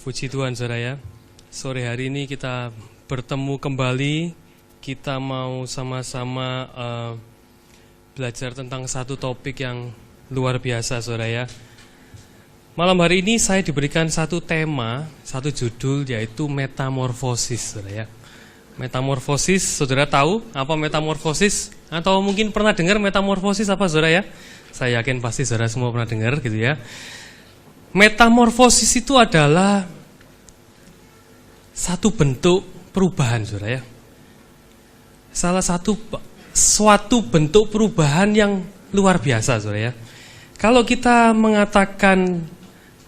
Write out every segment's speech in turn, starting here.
Puji Tuhan saudara ya. Sore hari ini kita bertemu kembali. Kita mau sama-sama belajar tentang satu topik yang luar biasa saudara ya. Malam hari ini saya diberikan satu tema, satu judul, yaitu metamorfosis saudara ya. Metamorfosis, saudara tahu apa metamorfosis? Atau mungkin pernah dengar metamorfosis apa saudara ya? Saya yakin pasti saudara semua pernah dengar gitu ya. Metamorfosis itu adalah satu bentuk perubahan saudara ya. Suatu bentuk perubahan yang luar biasa saudara ya. Kalau kita mengatakan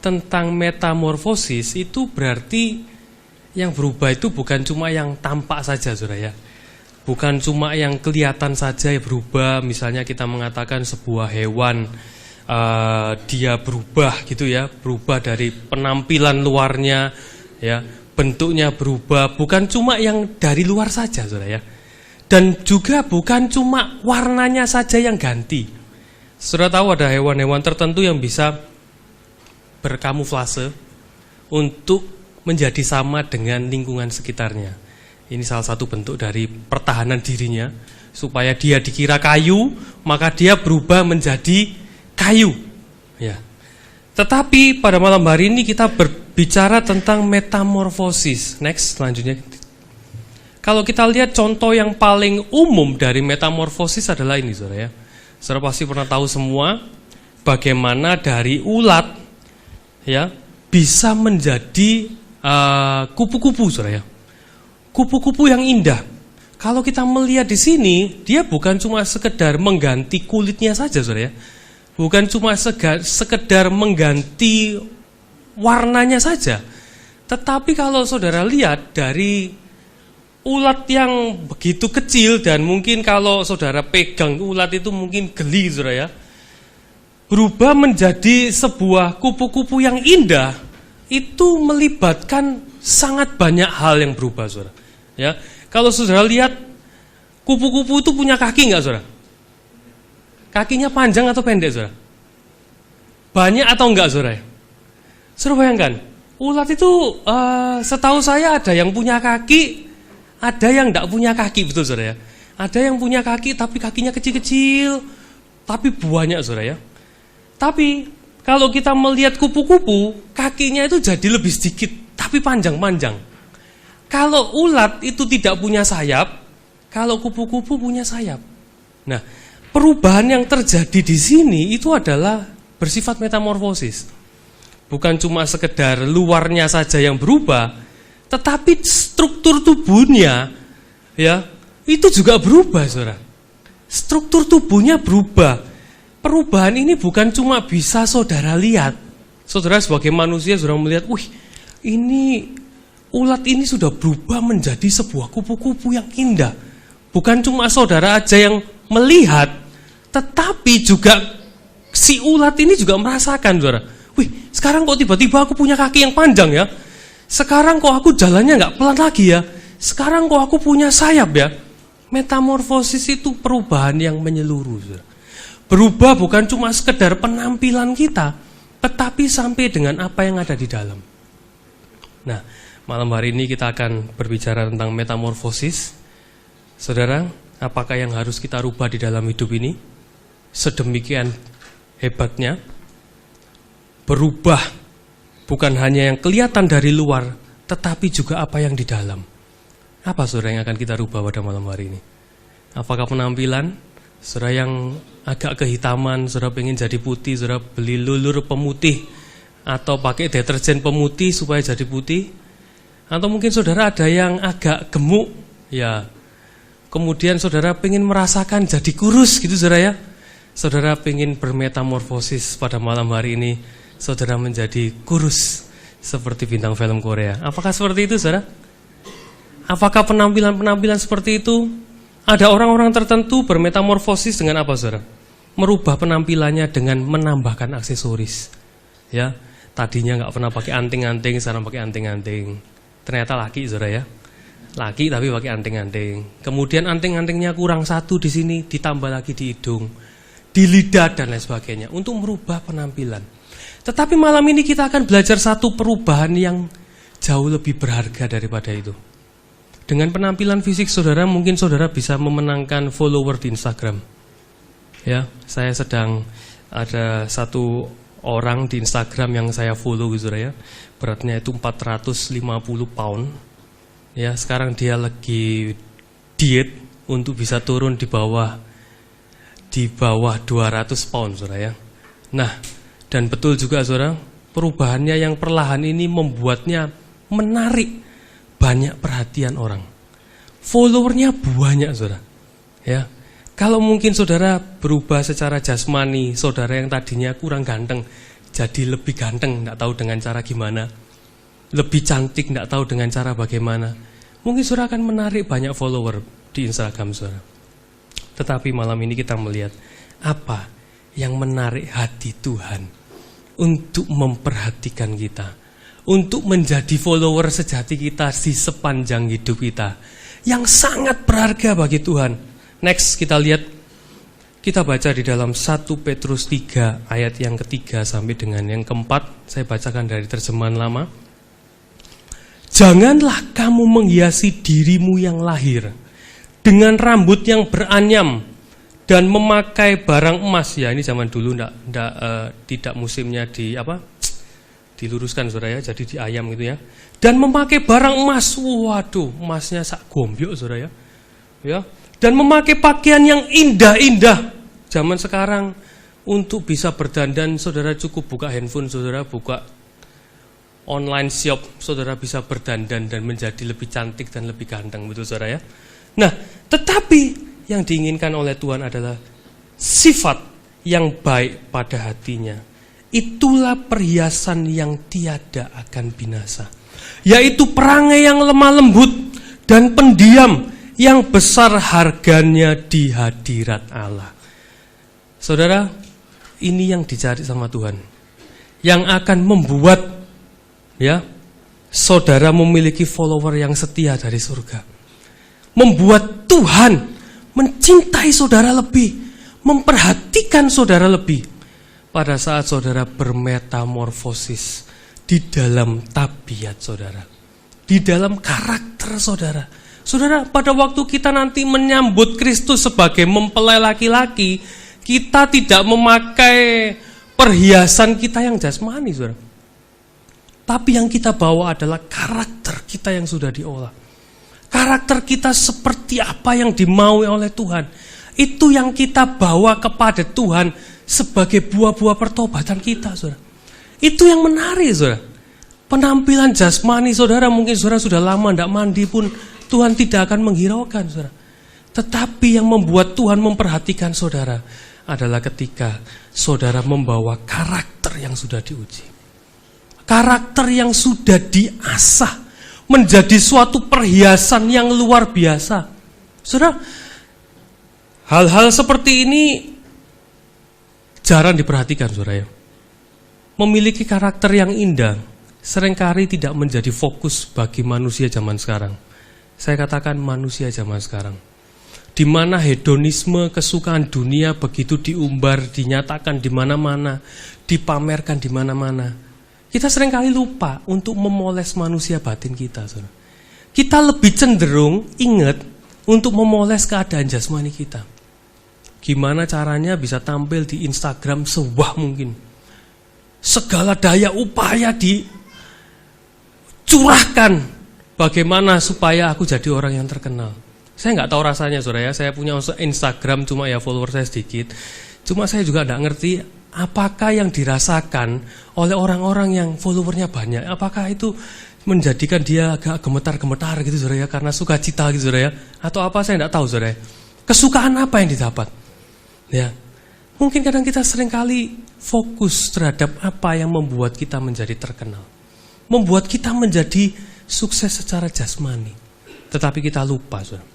tentang metamorfosis, itu berarti yang berubah itu bukan cuma yang tampak saja saudara ya. Bukan cuma yang kelihatan saja yang berubah. Misalnya kita mengatakan sebuah hewan dia berubah gitu ya, berubah dari penampilan luarnya ya, bentuknya berubah, bukan cuma yang dari luar saja saudara ya. Dan juga bukan cuma warnanya saja yang ganti. Saudara tahu ada hewan-hewan tertentu yang bisa berkamuflase untuk menjadi sama dengan lingkungan sekitarnya. Ini salah satu bentuk dari pertahanan dirinya, supaya dia dikira kayu, maka dia berubah menjadi kayu ya. Tetapi pada malam hari ini kita berbicara tentang metamorfosis. Next, selanjutnya. Kalau kita lihat contoh yang paling umum dari metamorfosis adalah ini saudara ya. Saudara pasti pernah tahu semua bagaimana dari ulat ya bisa menjadi kupu-kupu saudara ya. Kupu-kupu yang indah. Kalau kita melihat di sini, dia bukan cuma sekedar mengganti kulitnya saja saudara ya. Bukan cuma sekedar mengganti warnanya saja. Tetapi kalau saudara lihat dari ulat yang begitu kecil, dan mungkin kalau saudara pegang ulat itu mungkin geli saudara ya, berubah menjadi sebuah kupu-kupu yang indah, itu melibatkan sangat banyak hal yang berubah saudara ya. Kalau saudara lihat, kupu-kupu itu punya kaki enggak saudara? Kakinya panjang atau pendek saudara? Banyak atau enggak saudara? Saudara bayangkan, ulat itu setahu saya ada yang punya kaki, ada yang enggak punya kaki, betul saudara ya? Ada yang punya kaki tapi kakinya kecil-kecil, tapi banyak saudara ya. Tapi kalau kita melihat kupu-kupu, kakinya itu jadi lebih sedikit, tapi panjang-panjang. Kalau ulat itu tidak punya sayap, kalau kupu-kupu punya sayap. Nah, perubahan yang terjadi di sini itu adalah bersifat metamorfosis. Bukan cuma sekedar luarnya saja yang berubah, tetapi struktur tubuhnya ya, itu juga berubah saudara. Struktur tubuhnya berubah. Perubahan ini bukan cuma bisa saudara lihat. Saudara sebagai manusia saudara melihat, wih, ini ulat ini sudah berubah menjadi sebuah kupu-kupu yang indah. Bukan cuma saudara aja yang melihat, tetapi juga si ulat ini juga merasakan saudara. Wih, sekarang kok tiba-tiba aku punya kaki yang panjang ya. Sekarang kok aku jalannya gak pelan lagi ya. Sekarang kok aku punya sayap ya. Metamorfosis itu perubahan yang menyeluruh saudara. Berubah bukan cuma sekedar penampilan kita, tetapi sampai dengan apa yang ada di dalam. Nah, malam hari ini kita akan berbicara tentang metamorfosis. Saudara, apakah yang harus kita rubah di dalam hidup ini? Sedemikian hebatnya. Berubah bukan hanya yang kelihatan dari luar, tetapi juga apa yang di dalam. Apa saudara yang akan kita rubah pada malam hari ini? Apakah penampilan? Saudara yang agak kehitaman, saudara pengen jadi putih, saudara beli lulur pemutih, atau pakai deterjen pemutih supaya jadi putih. Atau mungkin saudara ada yang agak gemuk, ya. Kemudian saudara pengen merasakan jadi kurus gitu saudara ya. Saudara pengen bermetamorfosis pada malam hari ini, saudara menjadi kurus seperti bintang film Korea. Apakah seperti itu saudara? Apakah penampilan-penampilan seperti itu? Ada orang-orang tertentu bermetamorfosis dengan apa saudara? Merubah penampilannya dengan menambahkan aksesoris. Ya, tadinya nggak pernah pakai anting-anting, sekarang pakai anting-anting. Ternyata laki saudara ya. Laki tapi pakai anting-anting. Kemudian anting-antingnya kurang satu di sini, ditambah lagi di hidung, di lidah dan lain sebagainya untuk merubah penampilan. Tetapi malam ini kita akan belajar satu perubahan yang jauh lebih berharga daripada itu. Dengan penampilan fisik saudara, mungkin saudara bisa memenangkan follower di Instagram. Ya, saya sedang ada satu orang di Instagram yang saya follow, saudara ya. Beratnya itu 450 pound. Ya, sekarang dia lagi diet untuk bisa turun di bawah 200 pound, saudara ya. Nah, dan betul juga saudara, perubahannya yang perlahan ini membuatnya menarik banyak perhatian orang. Followernya banyak, saudara. Ya, kalau mungkin saudara berubah secara jasmani, saudara yang tadinya kurang ganteng jadi lebih ganteng, tidak tahu dengan cara gimana. Lebih cantik, tidak tahu dengan cara bagaimana. Mungkin saudara akan menarik banyak follower di Instagram saudara. Tetapi malam ini kita melihat apa yang menarik hati Tuhan untuk memperhatikan kita, untuk menjadi follower sejati kita di sepanjang hidup kita, yang sangat berharga bagi Tuhan. Next kita lihat, kita baca di dalam 1 Petrus 3 ayat yang ketiga sampai dengan yang keempat. Saya bacakan dari terjemahan lama. Janganlah kamu menghiasi dirimu yang lahir dengan rambut yang beranyam dan memakai barang emas. Ya, ini zaman dulu tidak musimnya diluruskan saudara ya, jadi di ayam gitu ya. Dan memakai barang emas. Waduh, emasnya sak gombyok saudara ya. Ya. Dan memakai pakaian yang indah-indah. Zaman sekarang untuk bisa berdandan saudara cukup buka handphone, saudara buka online shop, saudara bisa berdandan dan menjadi lebih cantik dan lebih ganteng, betul saudara ya. Nah, tetapi yang diinginkan oleh Tuhan adalah sifat yang baik pada hatinya. Itulah perhiasan yang tiada akan binasa, yaitu perangai yang lemah lembut dan pendiam yang besar harganya di hadirat Allah. Saudara, ini yang dicari sama Tuhan, yang akan membuat ya saudara memiliki follower yang setia dari surga, membuat Tuhan mencintai saudara lebih, memperhatikan saudara lebih pada saat saudara bermetamorfosis di dalam tabiat saudara, di dalam karakter saudara. Saudara, pada waktu kita nanti menyambut Kristus sebagai mempelai laki-laki, kita tidak memakai perhiasan kita yang jasmani, saudara. Tapi yang kita bawa adalah karakter kita yang sudah diolah. Karakter kita seperti apa yang dimaui oleh Tuhan. Itu yang kita bawa kepada Tuhan sebagai buah-buah pertobatan kita, saudara. Itu yang menarik, saudara. Penampilan jasmani saudara, mungkin saudara sudah lama tidak mandi pun Tuhan tidak akan menghiraukan, saudara. Tetapi yang membuat Tuhan memperhatikan saudara adalah ketika saudara membawa karakter yang sudah diuji. Karakter yang sudah diasah menjadi suatu perhiasan yang luar biasa. Saudara, hal-hal seperti ini jarang diperhatikan, saudara ya. Memiliki karakter yang indah seringkali tidak menjadi fokus bagi manusia zaman sekarang. Saya katakan manusia zaman sekarang, di mana hedonisme, kesukaan dunia begitu diumbar, dinyatakan di mana-mana, dipamerkan di mana-mana. Kita seringkali lupa untuk memoles manusia batin kita, saudara. Kita lebih cenderung ingat untuk memoles keadaan jasmani kita. Gimana caranya bisa tampil di Instagram sewah mungkin. Segala daya upaya dicurahkan. Bagaimana supaya aku jadi orang yang terkenal. Saya nggak tahu rasanya, saudara ya. Saya punya Instagram, cuma ya follower saya sedikit. Cuma saya juga nggak ngerti apakah yang dirasakan oleh orang-orang yang followernya banyak. Apakah itu menjadikan dia agak gemetar-gemetar gitu, saudara ya, karena sukacita gitu, saudara ya. Atau apa, saya nggak tahu, saudara ya. Kesukaan apa yang didapat? Ya, mungkin kadang kita seringkali fokus terhadap apa yang membuat kita menjadi terkenal, membuat kita menjadi sukses secara jasmani. Tetapi kita lupa, saudara,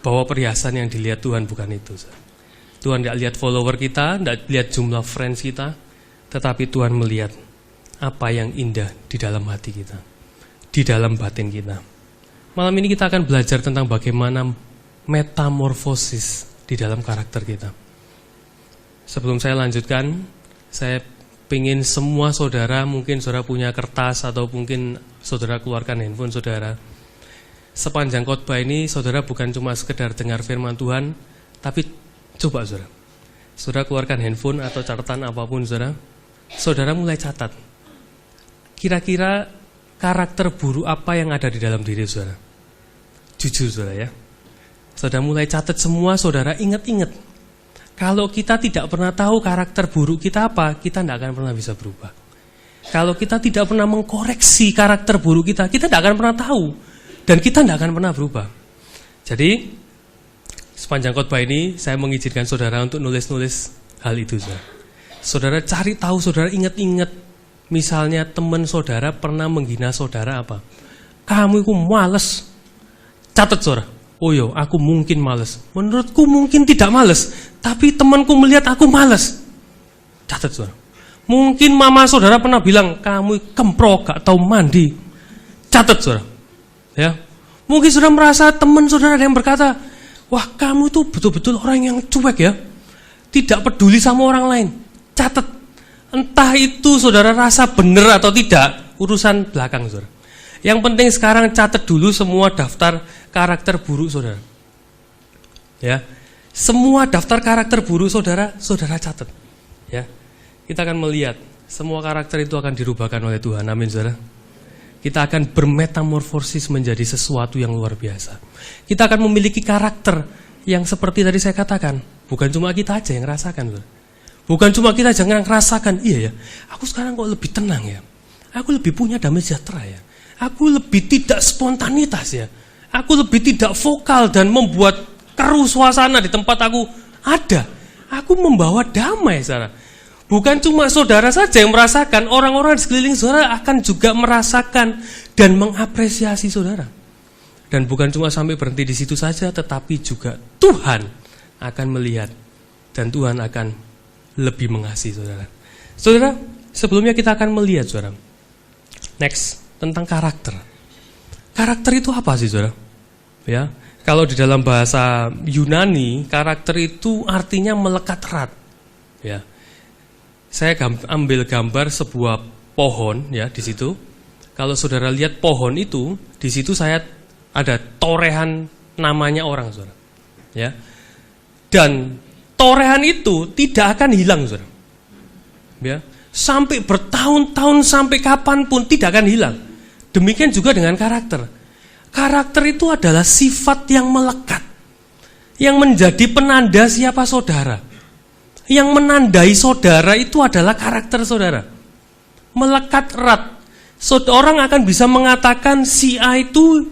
bahwa perhiasan yang dilihat Tuhan bukan itu, saudara. Tuhan tidak lihat follower kita, tidak lihat jumlah friends kita, tetapi Tuhan melihat apa yang indah di dalam hati kita, di dalam batin kita. Malam ini kita akan belajar tentang bagaimana metamorfosis di dalam karakter kita. Sebelum saya lanjutkan, saya pengen semua saudara, mungkin saudara punya kertas atau mungkin saudara keluarkan handphone saudara. Sepanjang khotbah ini saudara bukan cuma sekedar dengar firman Tuhan, tapi coba saudara keluarkan handphone atau catatan apapun saudara mulai catat. Kira-kira karakter buruk apa yang ada di dalam diri saudara? Jujur saudara ya. Saudara mulai catat semua, saudara ingat-ingat. Kalau kita tidak pernah tahu karakter buruk kita apa, kita tidak akan pernah bisa berubah. Kalau kita tidak pernah mengkoreksi karakter buruk kita tidak akan pernah tahu. Dan kita tidak akan pernah berubah. Jadi, sepanjang khotbah ini, saya mengizinkan saudara untuk nulis-nulis hal itu. Saudara cari tahu, saudara ingat-ingat. Misalnya teman saudara pernah menghina saudara apa? Kamu itu males. Catat saudara. Oh yo, aku mungkin males. Menurutku mungkin tidak males. Tapi temanku melihat aku males. Catat saudara. Mungkin mama saudara pernah bilang, kamu kemprok, gak tahu mandi. Catat saudara. Ya, mungkin saudara merasa teman saudara yang berkata, wah kamu itu betul-betul orang yang cuek ya, tidak peduli sama orang lain. Catat, entah itu saudara rasa benar atau tidak, urusan belakang saudara. Yang penting sekarang catat dulu semua daftar karakter buruk saudara. Ya, semua daftar karakter buruk saudara catat. Ya, kita akan melihat semua karakter itu akan dirubahkan oleh Tuhan. Amin saudara. Kita akan bermetamorfosis menjadi sesuatu yang luar biasa. Kita akan memiliki karakter yang seperti tadi saya katakan. Bukan cuma kita aja yang rasakan. Bukan cuma kita aja yang rasakan. Iya ya, aku sekarang kok lebih tenang ya. Aku lebih punya damai sejahtera ya. Aku lebih tidak spontanitas ya. Aku lebih tidak vokal dan membuat keruh suasana di tempat aku ada. Aku membawa damai saudara. Bukan cuma saudara saja yang merasakan, orang-orang di sekeliling saudara akan juga merasakan dan mengapresiasi saudara. Dan bukan cuma sampai berhenti di situ saja, tetapi juga Tuhan akan melihat dan Tuhan akan lebih mengasihi saudara. Saudara, sebelumnya kita akan melihat saudara. Next, tentang karakter. Karakter itu apa sih saudara? Ya, kalau di dalam bahasa Yunani, karakter itu artinya melekat erat. Ya. Saya ambil gambar sebuah pohon ya di situ. Kalau saudara lihat pohon itu, di situ saya ada torehan namanya orang, saudara. Ya. Dan torehan itu tidak akan hilang, saudara. Ya. Sampai bertahun-tahun, sampai kapanpun tidak akan hilang. Demikian juga dengan karakter. Karakter itu adalah sifat yang melekat, yang menjadi penanda siapa saudara. Yang menandai saudara itu adalah karakter saudara. Melekat erat. Orang akan bisa mengatakan si A itu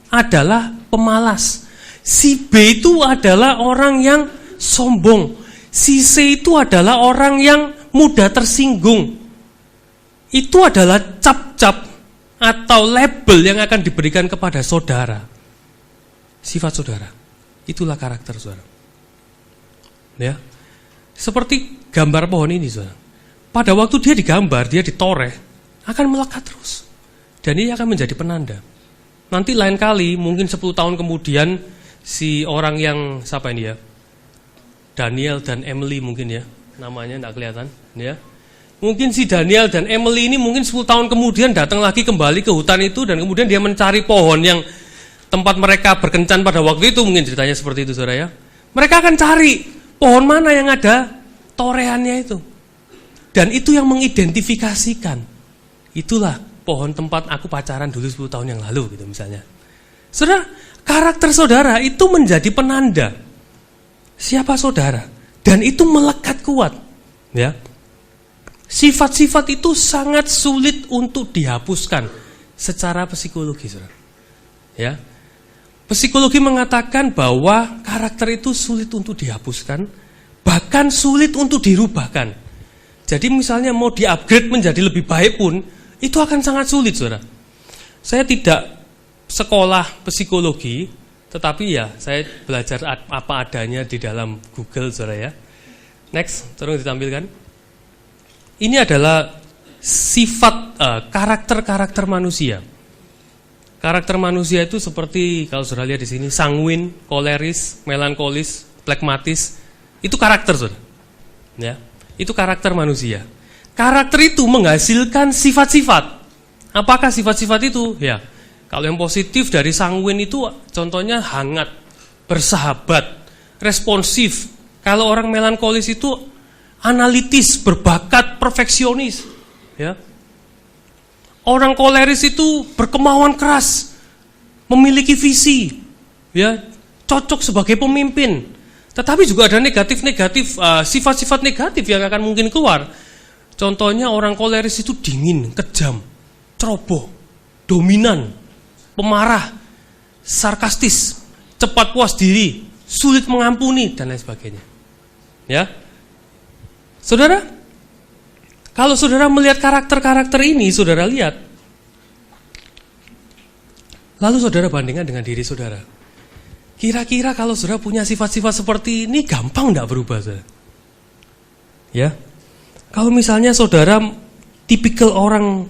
adalah pemalas. Si B itu adalah orang yang sombong. Si C itu adalah orang yang mudah tersinggung. Itu adalah cap-cap atau label yang akan diberikan kepada saudara. Sifat saudara. Itulah karakter saudara. Ya. Seperti gambar pohon ini, saudara. Pada waktu dia digambar, dia ditoreh, akan melekat terus. Dan ini akan menjadi penanda. Nanti lain kali, mungkin 10 tahun kemudian, si orang yang, siapa ini ya? Daniel dan Emily mungkin ya, namanya tidak kelihatan. Ya. Mungkin si Daniel dan Emily ini mungkin 10 tahun kemudian datang lagi kembali ke hutan itu, dan kemudian dia mencari pohon yang tempat mereka berkencan pada waktu itu, mungkin ceritanya seperti itu, saudara ya. Mereka akan cari pohon mana yang ada torehannya itu. Dan itu yang mengidentifikasikan. Itulah pohon tempat aku pacaran dulu 10 tahun yang lalu gitu misalnya. Saudara, karakter saudara itu menjadi penanda siapa saudara. Dan itu melekat kuat. Ya. Sifat-sifat itu sangat sulit untuk dihapuskan secara psikologi, saudara. Ya. Psikologi mengatakan bahwa karakter itu sulit untuk dihapuskan, bahkan sulit untuk dirubahkan. Jadi misalnya mau di-upgrade menjadi lebih baik pun, itu akan sangat sulit, saudara. Saya tidak sekolah psikologi, tetapi ya saya belajar apa adanya di dalam Google, saudara ya. Next, tolong ditampilkan. Ini adalah sifat karakter-karakter manusia. Karakter manusia itu seperti kalau saudara lihat di sini, sanguin, koleris, melankolis, plekmatis, itu karakter, saudara. Ya, itu karakter manusia. karakter itu menghasilkan sifat-sifat. Apakah sifat-sifat itu? Ya, kalau yang positif dari sanguin itu contohnya hangat, bersahabat, responsif. Kalau orang melankolis itu analitis, berbakat, perfeksionis. Ya. Orang koleris itu berkemauan keras, memiliki visi, ya, cocok sebagai pemimpin. Tetapi juga ada negatif-negatif, sifat-sifat negatif yang akan mungkin keluar. Contohnya orang koleris itu dingin, kejam, ceroboh, dominan, pemarah, sarkastis, cepat puas diri, sulit mengampuni, dan lain sebagainya. Ya, saudara, kalau saudara melihat karakter-karakter ini, saudara lihat, lalu saudara bandingkan dengan diri saudara. Kira-kira kalau saudara punya sifat-sifat seperti ini, gampang enggak berubah, saudara? Ya, kalau misalnya saudara tipikal orang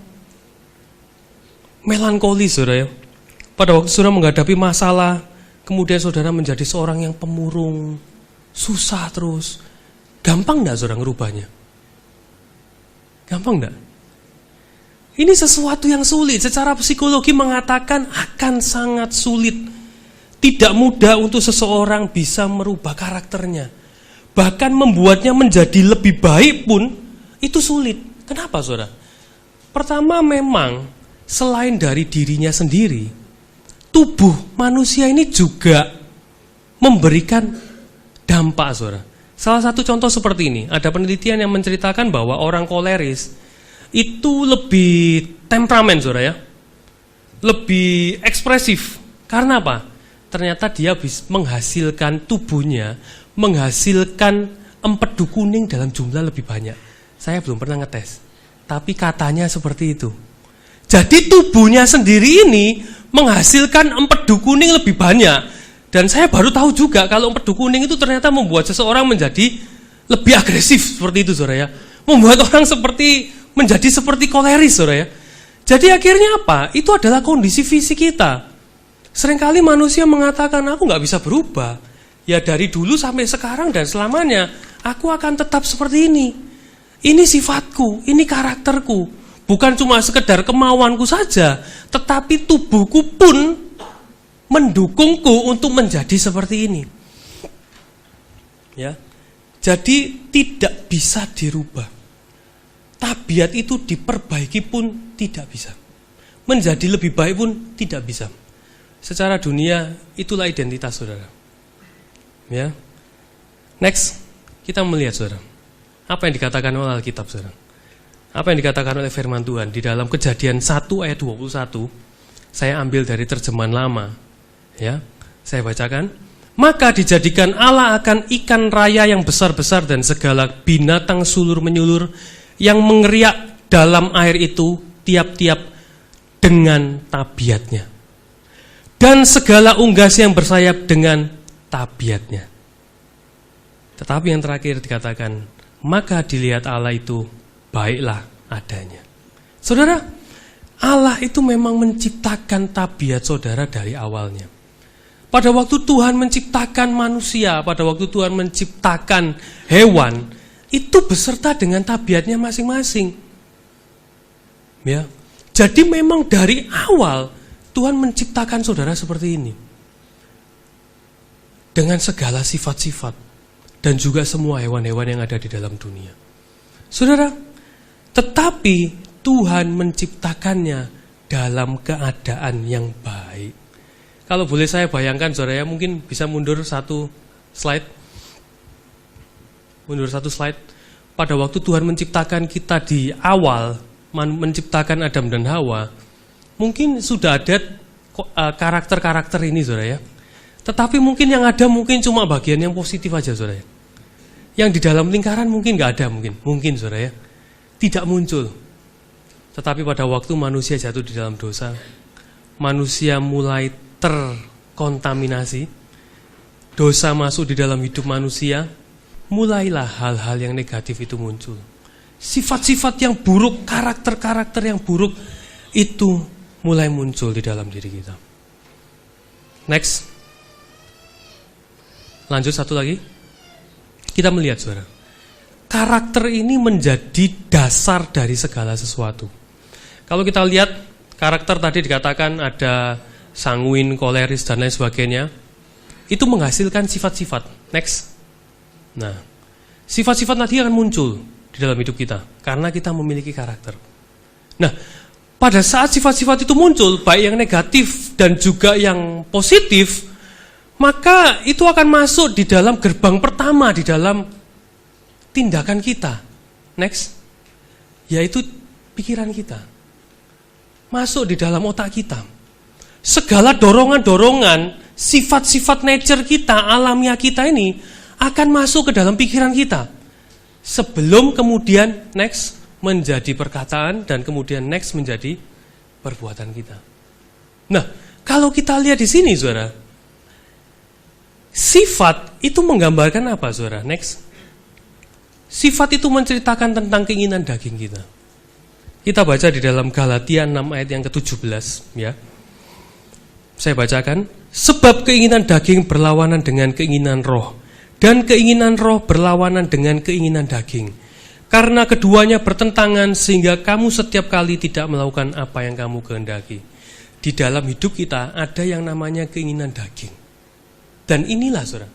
melankolis, saudara, ya, pada waktu saudara menghadapi masalah, kemudian saudara menjadi seorang yang pemurung, susah terus, gampang enggak saudara ngerubahnya? Gampang enggak? Ini sesuatu yang sulit, secara psikologi mengatakan akan sangat sulit. Tidak mudah untuk seseorang bisa merubah karakternya. Bahkan membuatnya menjadi lebih baik pun itu sulit. Kenapa, saudara? Pertama, memang selain dari dirinya sendiri, tubuh manusia ini juga memberikan dampak, saudara. Salah satu contoh seperti ini, ada penelitian yang menceritakan bahwa orang koleris itu lebih temperamen, saudara, ya, lebih ekspresif. Karena apa? Ternyata dia bisa menghasilkan tubuhnya, menghasilkan empedu kuning dalam jumlah lebih banyak. Saya belum pernah ngetes, tapi katanya seperti itu. Jadi tubuhnya sendiri ini menghasilkan empedu kuning lebih banyak. Dan saya baru tahu juga kalau empedu kuning itu ternyata membuat seseorang menjadi lebih agresif seperti itu, saudara, ya. Membuat orang menjadi seperti koleris, saudara, ya. Jadi akhirnya apa? Itu adalah kondisi fisik kita. Seringkali manusia mengatakan, aku nggak bisa berubah. Ya dari dulu sampai sekarang dan selamanya, aku akan tetap seperti ini. Ini sifatku, ini karakterku. Bukan cuma sekedar kemauanku saja, tetapi tubuhku pun mendukungku untuk menjadi seperti ini. Ya, jadi tidak bisa dirubah. Tabiat itu diperbaiki pun tidak bisa. Menjadi lebih baik pun tidak bisa. Secara dunia, itulah identitas saudara. Ya. Next, kita melihat saudara. Apa yang dikatakan oleh Alkitab, saudara? Apa yang dikatakan oleh firman Tuhan di dalam Kejadian 1 ayat 21? Saya ambil dari terjemahan lama. Ya, saya bacakan. Maka dijadikan Allah akan ikan raya yang besar-besar dan segala binatang sulur-menyulur yang mengeriak dalam air itu tiap-tiap dengan tabiatnya. Dan segala unggas yang bersayap dengan tabiatnya. Tetapi yang terakhir dikatakan, maka dilihat Allah itu baiklah adanya. Saudara, Allah itu memang menciptakan tabiat saudara dari awalnya. Pada waktu Tuhan menciptakan manusia, pada waktu Tuhan menciptakan hewan, itu beserta dengan tabiatnya masing-masing. Ya. Jadi memang dari awal Tuhan menciptakan saudara seperti ini. Dengan segala sifat-sifat dan juga semua hewan-hewan yang ada di dalam dunia. Saudara, tetapi Tuhan menciptakannya dalam keadaan yang baik. Kalau boleh saya bayangkan, saudara, ya, mungkin bisa mundur satu slide. Mundur satu slide. Pada waktu Tuhan menciptakan kita di awal, menciptakan Adam dan Hawa, mungkin sudah ada karakter-karakter ini, saudara, ya. Tetapi mungkin yang ada mungkin cuma bagian yang positif aja, saudara, ya. Yang di dalam lingkaran mungkin nggak ada, mungkin, saudara, ya. Tidak muncul. Tetapi pada waktu manusia jatuh di dalam dosa, manusia mulai terkontaminasi, dosa masuk di dalam hidup manusia, mulailah hal-hal yang negatif itu muncul. Sifat-sifat yang buruk, karakter-karakter yang buruk itu mulai muncul di dalam diri kita. Next. Lanjut satu lagi. Kita melihat, saudara. karakter ini menjadi dasar dari segala sesuatu. Kalau kita lihat karakter tadi dikatakan ada sanguin, koleris, dan lain sebagainya, itu menghasilkan sifat-sifat. Next. Nah, sifat-sifat tadi akan muncul di dalam hidup kita karena kita memiliki karakter. Nah, pada saat sifat-sifat itu muncul, baik yang negatif dan juga yang positif, maka itu akan masuk di dalam gerbang pertama di dalam tindakan kita. Next. Yaitu pikiran kita. Masuk di dalam otak kita. Segala dorongan-dorongan, sifat-sifat nature kita, alamiah kita ini akan masuk ke dalam pikiran kita. Sebelum kemudian next menjadi perkataan dan kemudian next menjadi perbuatan kita. Nah, kalau kita lihat di sini, saudara, sifat itu menggambarkan apa, saudara? Next. Sifat itu menceritakan tentang keinginan daging kita. Kita baca di dalam Galatia 6 ayat yang ke-17, ya. Saya bacakan, sebab keinginan daging berlawanan dengan keinginan roh, dan keinginan roh berlawanan dengan keinginan daging. Karena keduanya bertentangan sehingga kamu setiap kali tidak melakukan apa yang kamu kehendaki. Di dalam hidup kita ada yang namanya keinginan daging. Dan inilah, saudara,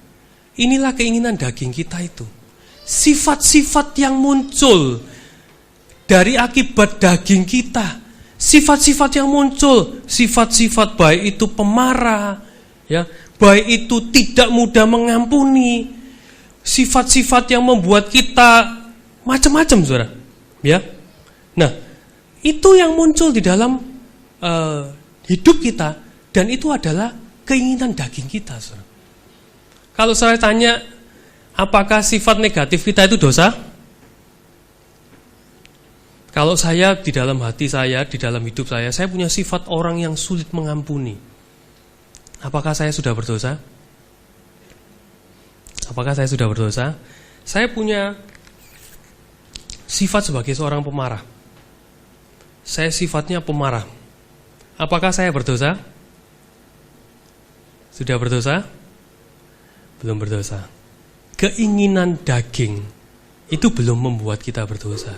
inilah keinginan daging kita itu. Sifat-sifat yang muncul dari akibat daging kita, sifat-sifat yang muncul, sifat-sifat baik itu pemarah, ya, baik itu tidak mudah mengampuni, sifat-sifat yang membuat kita macam-macam, saudara, ya. Nah, itu yang muncul di dalam hidup kita, dan itu adalah keinginan daging kita, saudara. Kalau saya tanya, apakah sifat negatif kita itu dosa? Kalau saya di dalam hati saya, di dalam hidup saya punya sifat orang yang sulit mengampuni. Apakah saya sudah berdosa? Apakah saya sudah berdosa? Saya punya sifat sebagai seorang pemarah. Saya sifatnya pemarah. Apakah saya berdosa? Sudah berdosa? Belum berdosa. Keinginan daging itu belum membuat kita berdosa.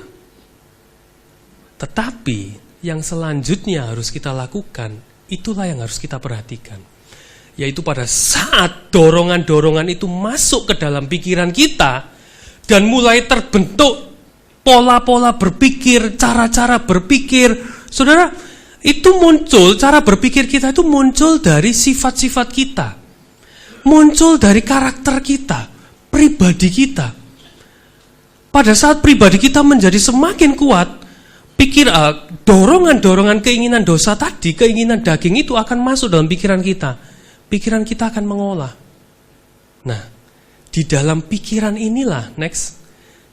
Tetapi yang selanjutnya harus kita lakukan, itulah yang harus kita perhatikan. Yaitu pada saat dorongan-dorongan itu masuk ke dalam pikiran kita dan mulai terbentuk pola-pola berpikir, cara-cara berpikir. Saudara, itu muncul, cara berpikir kita itu muncul dari sifat-sifat kita. Muncul dari karakter kita, pribadi kita. Pada saat pribadi kita menjadi semakin kuat, dorongan-dorongan keinginan dosa tadi, keinginan daging itu akan masuk dalam pikiran kita. Pikiran kita akan mengolah. Nah, di dalam pikiran inilah, next,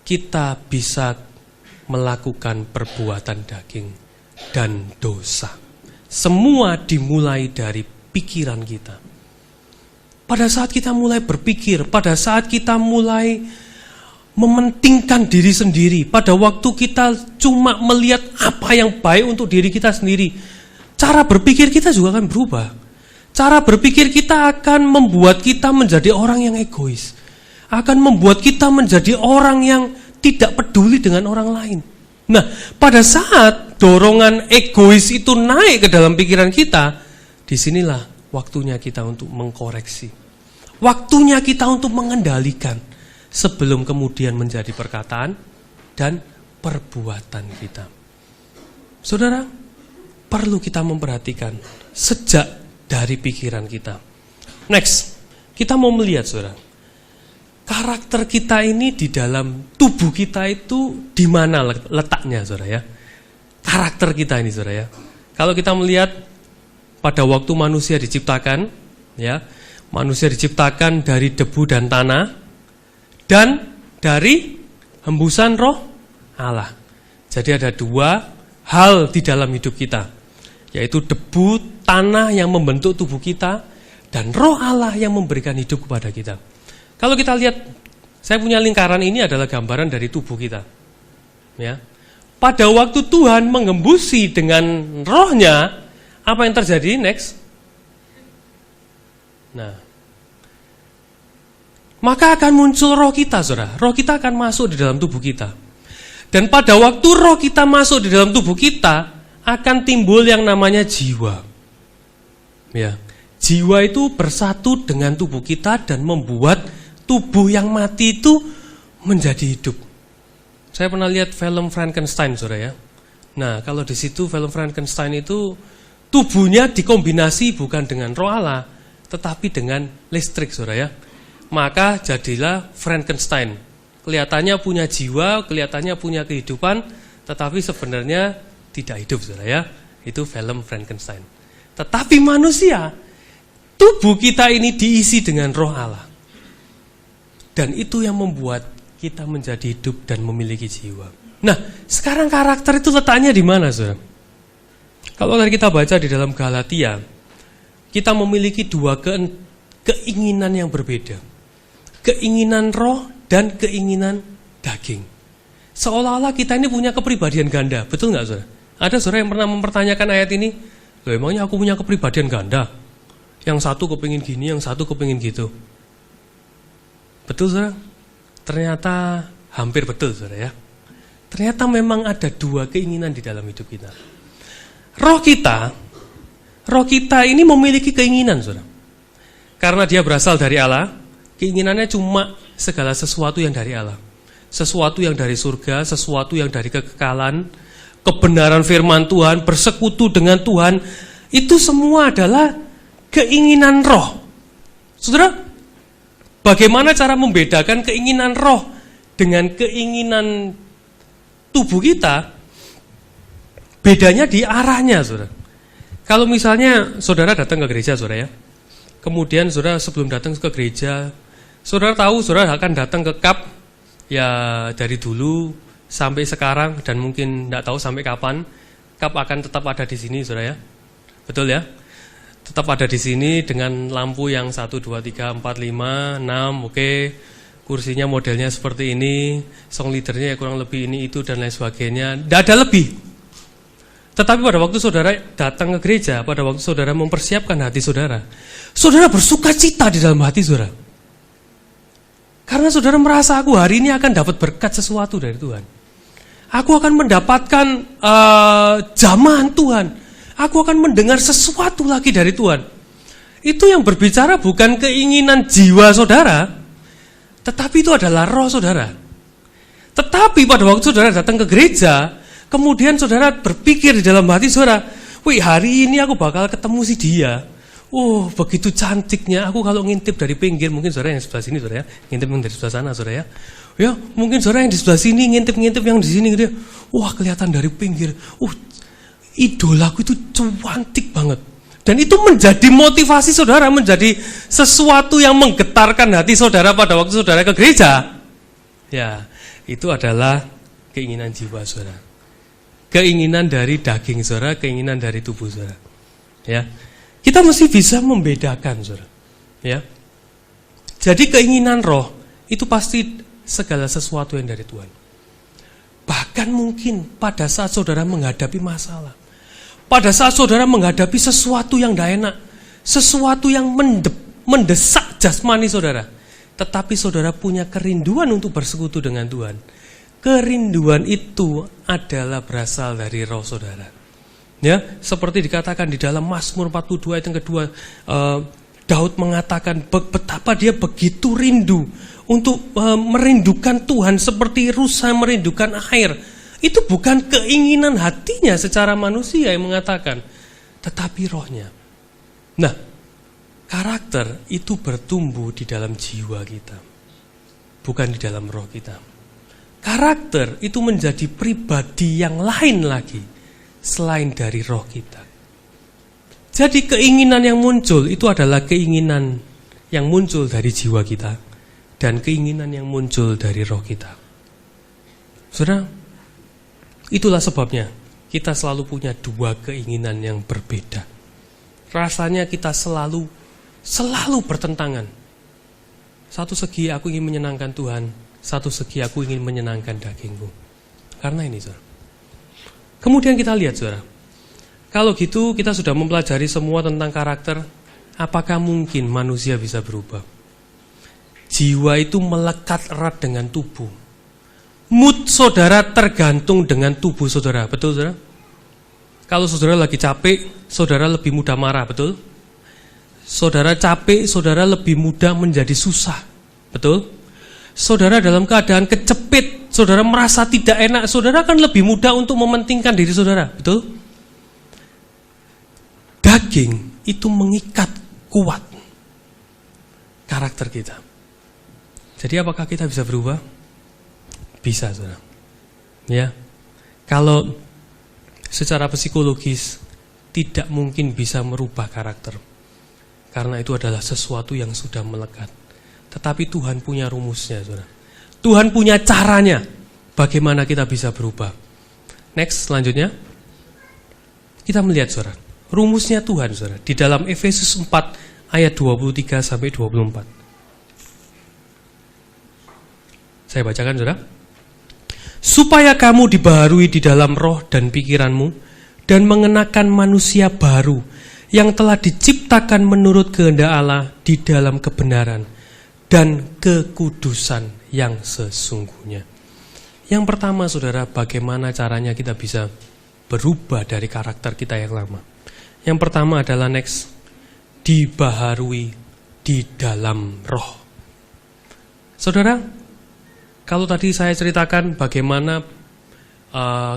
kita bisa melakukan perbuatan daging dan dosa. Semua dimulai dari pikiran kita. Pada saat kita mulai berpikir, pada saat kita mulai mementingkan diri sendiri, pada waktu kita cuma melihat apa yang baik untuk diri kita sendiri, cara berpikir kita juga akan berubah. Cara berpikir kita akan membuat kita menjadi orang yang egois, akan membuat kita menjadi orang yang tidak peduli dengan orang lain. Nah, pada saat dorongan egois itu naik ke dalam pikiran kita, disinilah waktunya kita untuk mengkoreksi, waktunya kita untuk mengendalikan, sebelum kemudian menjadi perkataan dan perbuatan kita. Saudara, perlu kita memperhatikan sejak dari pikiran kita. Next, kita mau melihat, saudara, karakter kita ini di dalam tubuh kita itu di mana letaknya, saudara, ya. Karakter kita ini, saudara, ya. Kalau kita melihat pada waktu manusia diciptakan, ya, manusia diciptakan dari debu dan tanah, dan dari hembusan roh Allah. Jadi ada dua hal di dalam hidup kita, yaitu debu, tanah yang membentuk tubuh kita, dan roh Allah yang memberikan hidup kepada kita. Kalau kita lihat, saya punya lingkaran ini adalah gambaran dari tubuh kita. Ya. Pada waktu Tuhan mengembusi dengan rohnya, apa yang terjadi? Next. Nah, maka akan muncul roh kita, saudara. Roh kita akan masuk di dalam tubuh kita. Dan pada waktu roh kita masuk di dalam tubuh kita, akan timbul yang namanya jiwa. Ya, jiwa itu bersatu dengan tubuh kita dan membuat tubuh yang mati itu menjadi hidup. Saya pernah lihat film Frankenstein, saudara ya. Nah, kalau di situ film Frankenstein itu tubuhnya dikombinasi bukan dengan roh Allah, tetapi dengan listrik, saudara ya. Maka jadilah Frankenstein. Kelihatannya punya jiwa, kelihatannya punya kehidupan, tetapi sebenarnya tidak hidup, saudara ya. Itu film Frankenstein. Tetapi manusia, tubuh kita ini diisi dengan roh Allah. Dan itu yang membuat kita menjadi hidup dan memiliki jiwa. Nah, sekarang karakter itu letaknya di mana, saudara? Kalau tadi kita baca di dalam Galatia, kita memiliki dua keinginan yang berbeda. Keinginan roh dan keinginan daging. Seolah-olah kita ini punya kepribadian ganda, betul nggak, saudara? Ada saudara yang pernah mempertanyakan ayat ini? Loh, emangnya aku punya kepribadian ganda? Yang satu kepingin gini, yang satu kepingin gitu. Betul, saudara? Ternyata hampir betul, saudara ya. Ternyata memang ada dua keinginan di dalam hidup kita. Roh kita ini memiliki keinginan, saudara. Karena dia berasal dari Allah, keinginannya cuma segala sesuatu yang dari Allah. Sesuatu yang dari surga, sesuatu yang dari kekekalan, kebenaran firman Tuhan, bersekutu dengan Tuhan. Itu semua adalah keinginan roh. Saudara, bagaimana cara membedakan keinginan roh dengan keinginan tubuh kita? Bedanya di arahnya, saudara. Kalau misalnya saudara datang ke gereja, saudara ya, kemudian saudara sebelum datang ke gereja, saudara tahu saudara akan datang ke KAP ya dari dulu sampai sekarang dan mungkin tidak tahu sampai kapan KAP akan tetap ada di sini, saudara ya. Betul ya? Tetap ada di sini dengan lampu yang 1, 2, 3, 4, 5, 6, oke. Kursinya modelnya seperti ini, song leadernya ya kurang lebih ini, itu, dan lain sebagainya. Tidak ada lebih. Tetapi pada waktu saudara datang ke gereja, pada waktu saudara mempersiapkan hati saudara, saudara bersuka cita di dalam hati saudara. Karena saudara merasa aku hari ini akan dapat berkat sesuatu dari Tuhan. Aku akan mendapatkan jamahan Tuhan. Aku akan mendengar sesuatu lagi dari Tuhan. Itu yang berbicara bukan keinginan jiwa saudara, tetapi itu adalah roh saudara. Tetapi pada waktu saudara datang ke gereja, kemudian saudara berpikir di dalam hati saudara, wih, hari ini aku bakal ketemu si dia. Oh, begitu cantiknya. Aku kalau ngintip dari pinggir, mungkin saudara yang sebelah sini, saudara ya, ngintip yang dari sebelah sana, saudara ya. Ya, mungkin saudara yang di sebelah sini ngintip yang di sini gitu ya. Wah, kelihatan dari pinggir. Idolaku itu cantik banget. Dan itu menjadi motivasi saudara, menjadi sesuatu yang menggetarkan hati saudara pada waktu saudara ke gereja. Ya, itu adalah keinginan jiwa saudara. Keinginan dari daging saudara, keinginan dari tubuh saudara. Ya. Kita mesti bisa membedakan saudara. Ya. Jadi keinginan roh itu pasti segala sesuatu yang dari Tuhan. Bahkan mungkin pada saat saudara menghadapi masalah, pada saat saudara menghadapi sesuatu yang tidak enak, sesuatu yang mendesak jasmani saudara, tetapi saudara punya kerinduan untuk bersekutu dengan Tuhan. Kerinduan itu adalah berasal dari roh saudara. Ya, seperti dikatakan di dalam Mazmur 42 ayat yang kedua, Daud mengatakan betapa dia begitu rindu untuk merindukan Tuhan seperti rusa merindukan air. Itu bukan keinginan hatinya secara manusia yang mengatakan, tetapi rohnya. Nah, karakter itu bertumbuh di dalam jiwa kita, bukan di dalam roh kita. Karakter itu menjadi pribadi yang lain lagi selain dari roh kita. Jadi keinginan yang muncul itu adalah keinginan yang muncul dari jiwa kita dan keinginan yang muncul dari roh kita. Saudara, itulah sebabnya kita selalu punya dua keinginan yang berbeda. Rasanya kita selalu bertentangan. Satu segi aku ingin menyenangkan Tuhan, satu segi aku ingin menyenangkan dagingku. Karena ini, saudara. Kemudian kita lihat, saudara. Kalau gitu kita sudah mempelajari semua tentang karakter, apakah mungkin manusia bisa berubah? jiwa itu melekat erat dengan tubuh. Mood saudara tergantung dengan tubuh saudara, betul saudara? Kalau saudara lagi capek, saudara lebih mudah marah, betul? Saudara capek, saudara lebih mudah menjadi susah, betul? Saudara dalam keadaan kecepit, saudara merasa tidak enak, saudara akan lebih mudah untuk mementingkan diri saudara, betul? Daging itu mengikat kuat karakter kita. Jadi apakah kita bisa berubah? Bisa, saudara. Ya, kalau secara psikologis tidak mungkin bisa merubah karakter, karena itu adalah sesuatu yang sudah melekat. Tetapi Tuhan punya rumusnya, saudara. Tuhan punya caranya bagaimana kita bisa berubah. Next, selanjutnya kita melihat, saudara, rumusnya Tuhan, saudara, di dalam Efesus 4 ayat 23 sampai 24. Saya bacakan, saudara. Supaya kamu dibaharui di dalam roh dan pikiranmu, dan mengenakan manusia baru yang telah diciptakan menurut kehendak Allah di dalam kebenaran dan kekudusan yang sesungguhnya. Yang pertama, saudara, bagaimana caranya kita bisa berubah dari karakter kita yang lama? Yang pertama adalah next, dibaharui di dalam roh. Saudara, kalau tadi saya ceritakan bagaimana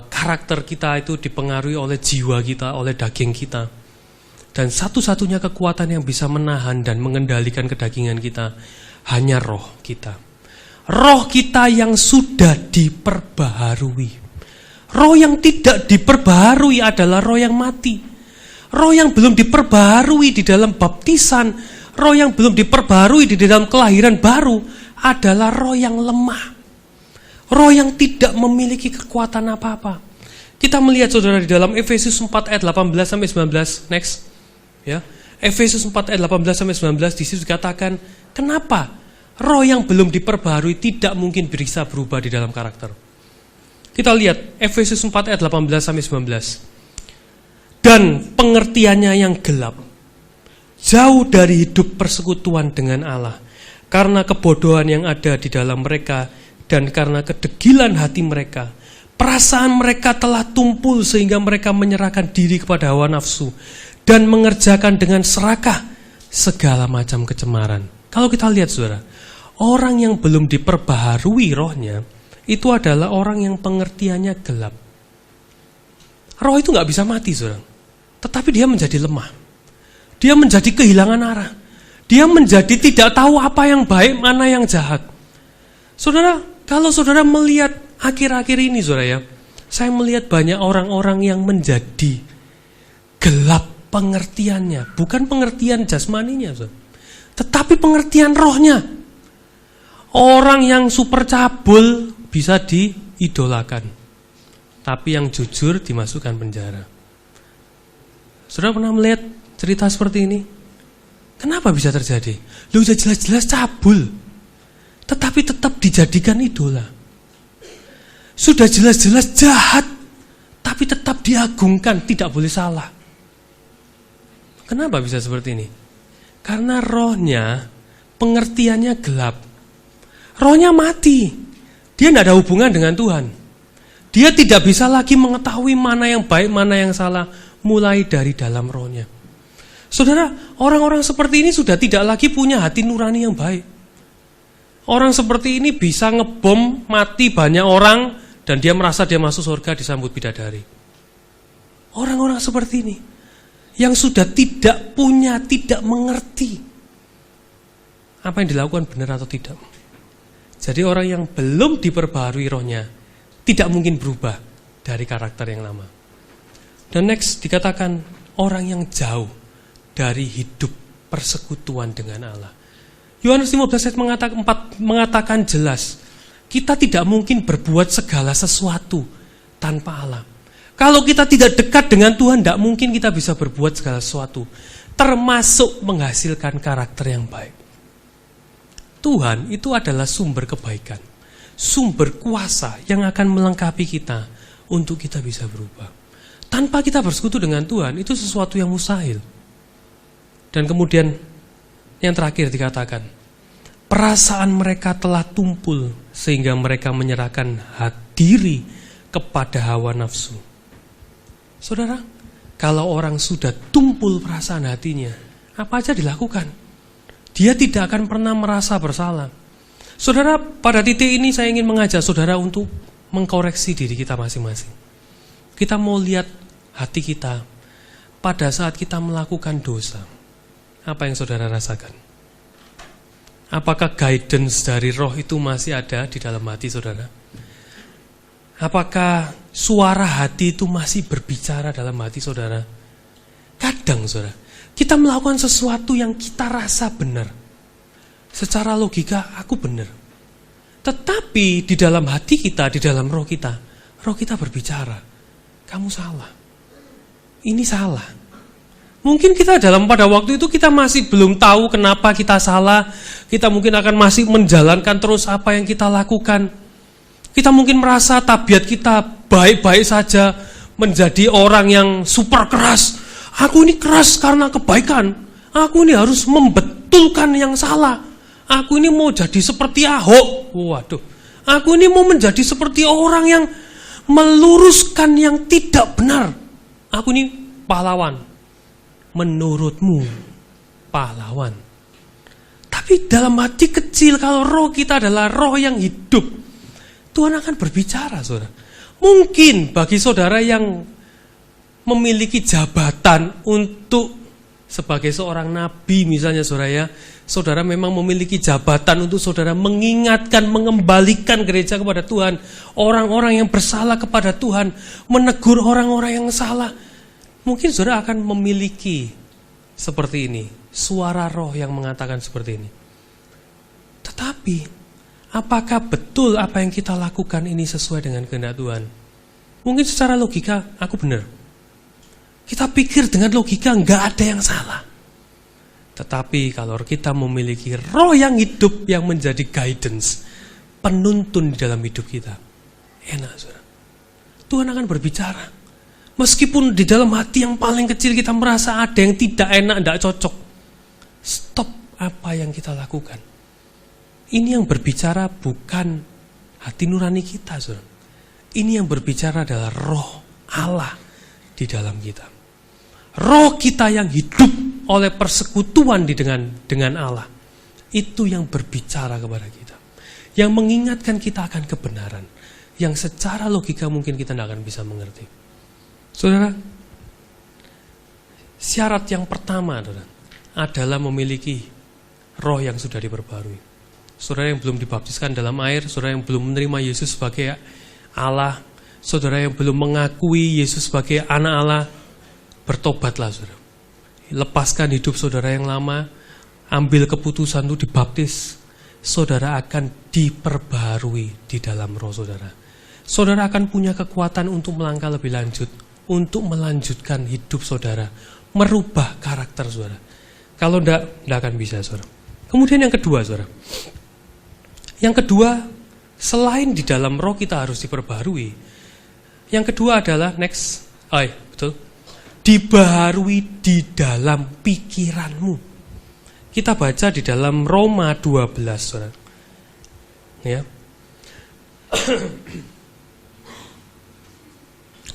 karakter kita itu dipengaruhi oleh jiwa kita, oleh daging kita. Dan satu-satunya kekuatan yang bisa menahan dan mengendalikan kedagingan kita hanya roh kita. Roh kita yang sudah diperbaharui. Roh yang tidak diperbaharui adalah roh yang mati. Roh yang belum diperbaharui di dalam baptisan, roh yang belum diperbaharui di dalam kelahiran baru adalah roh yang lemah. Roh yang tidak memiliki kekuatan apa-apa. Kita melihat, saudara, di dalam Efesus 4 ayat 18 sampai 19. Next. Ya. Efesus 4 ayat 18 sampai 19 di situ dikatakan, kenapa roh yang belum diperbaharui tidak mungkin bisa berubah di dalam karakter. Kita lihat Efesus 4 ayat 18 sampai 19. Dan pengertiannya yang gelap, jauh dari hidup persekutuan dengan Allah, karena kebodohan yang ada di dalam mereka. Dan karena kedegilan hati mereka, perasaan mereka telah tumpul sehingga mereka menyerahkan diri kepada hawa nafsu dan mengerjakan dengan serakah segala macam kecemaran. Kalau kita lihat, saudara, orang yang belum diperbaharui rohnya itu adalah orang yang pengertiannya gelap. Roh itu gak bisa mati, saudara, tetapi dia menjadi lemah. Dia menjadi kehilangan arah. Dia menjadi tidak tahu apa yang baik, mana yang jahat. Saudara, kalau saudara melihat akhir-akhir ini, saudara, ya, saya melihat banyak orang-orang yang menjadi gelap pengertiannya. Bukan pengertian jasmaninya, saudara, tetapi pengertian rohnya. Orang yang super cabul bisa diidolakan, tapi yang jujur dimasukkan penjara. Saudara pernah melihat cerita seperti ini? Kenapa bisa terjadi? Lu sudah jelas-jelas cabul, tetapi tetap dijadikan idola. Sudah jelas-jelas jahat, tapi tetap diagungkan, tidak boleh salah. Kenapa bisa seperti ini? Karena rohnya, pengertiannya gelap. Rohnya mati. Dia tidak ada hubungan dengan Tuhan. Dia tidak bisa lagi mengetahui mana yang baik, mana yang salah, mulai dari dalam rohnya. Saudara, orang-orang seperti ini sudah tidak lagi punya hati nurani yang baik. Orang seperti ini bisa ngebom, mati banyak orang, dan dia merasa dia masuk surga disambut bidadari. Orang-orang seperti ini, yang sudah tidak punya, tidak mengerti apa yang dilakukan benar atau tidak. Jadi orang yang belum diperbaharui rohnya, tidak mungkin berubah dari karakter yang lama. Dan next dikatakan, orang yang jauh dari hidup persekutuan dengan Allah. Yohanes 15 ayat mengatakan jelas, kita tidak mungkin berbuat segala sesuatu tanpa Allah. Kalau kita tidak dekat dengan Tuhan, tidak mungkin kita bisa berbuat segala sesuatu, termasuk menghasilkan karakter yang baik. Tuhan itu adalah sumber kebaikan, sumber kuasa yang akan melengkapi kita untuk kita bisa berubah. Tanpa kita bersekutu dengan Tuhan, itu sesuatu yang mustahil. Dan kemudian yang terakhir dikatakan, perasaan mereka telah tumpul sehingga mereka menyerahkan diri kepada hawa nafsu. Saudara, kalau orang sudah tumpul perasaan hatinya, apa aja dilakukan. Dia tidak akan pernah merasa bersalah. Saudara, pada titik ini saya ingin mengajak saudara untuk mengkoreksi diri kita masing-masing. Kita mau lihat hati kita pada saat kita melakukan dosa. Apa yang saudara rasakan? Apakah guidance dari roh itu masih ada di dalam hati saudara? Apakah suara hati itu masih berbicara dalam hati saudara? Kadang saudara, kita melakukan sesuatu yang kita rasa benar. Secara logika, aku benar. Tetapi di dalam hati kita, di dalam roh kita berbicara, kamu salah. Ini salah. Mungkin kita pada waktu itu kita masih belum tahu kenapa kita salah. Kita mungkin akan masih menjalankan terus apa yang kita lakukan. Kita mungkin merasa tabiat kita baik-baik saja, menjadi orang yang super keras. Aku ini keras karena kebaikan. Aku ini harus membetulkan yang salah. Aku ini mau jadi seperti Ahok. Waduh. Aku ini mau menjadi seperti orang yang meluruskan yang tidak benar. Aku ini pahlawan. Menurutmu pahlawan. Tapi dalam hati kecil, kalau roh kita adalah roh yang hidup, Tuhan akan berbicara, saudara. Mungkin bagi saudara yang memiliki jabatan untuk sebagai seorang nabi misalnya saudara ya, saudara memang memiliki jabatan untuk saudara mengingatkan, mengembalikan gereja kepada Tuhan, orang-orang yang bersalah kepada Tuhan, menegur orang-orang yang salah. Mungkin saudara akan memiliki seperti ini, suara roh yang mengatakan seperti ini. Tetapi apakah betul apa yang kita lakukan ini sesuai dengan kehendak Tuhan? Mungkin secara logika aku benar. Kita pikir dengan logika enggak ada yang salah. Tetapi kalau kita memiliki roh yang hidup yang menjadi guidance, penuntun di dalam hidup kita, enak saudara. Tuhan akan berbicara. Meskipun di dalam hati yang paling kecil kita merasa ada yang tidak enak, tidak cocok. Stop apa yang kita lakukan. Ini yang berbicara bukan hati nurani kita, saudara. Ini yang berbicara adalah roh Allah di dalam kita. Roh kita yang hidup oleh persekutuan dengan Allah. Itu yang berbicara kepada kita. Yang mengingatkan kita akan kebenaran. Yang secara logika mungkin kita tidak akan bisa mengerti. Saudara, syarat yang pertama adalah memiliki roh yang sudah diperbarui. Saudara yang belum dibaptiskan dalam air, saudara yang belum menerima Yesus sebagai Allah, saudara yang belum mengakui Yesus sebagai anak Allah, bertobatlah saudara. Lepaskan hidup saudara yang lama, ambil keputusan untuk dibaptis. Saudara akan diperbarui di dalam roh saudara. Saudara akan punya kekuatan untuk melangkah lebih lanjut, untuk melanjutkan hidup saudara, merubah karakter saudara. Kalau tidak akan bisa saudara. Kemudian yang kedua saudara. Yang kedua, selain di dalam roh kita harus diperbarui. Yang kedua adalah betul. Dibaharui di dalam pikiranmu. Kita baca di dalam Roma 12, saudara. Ya.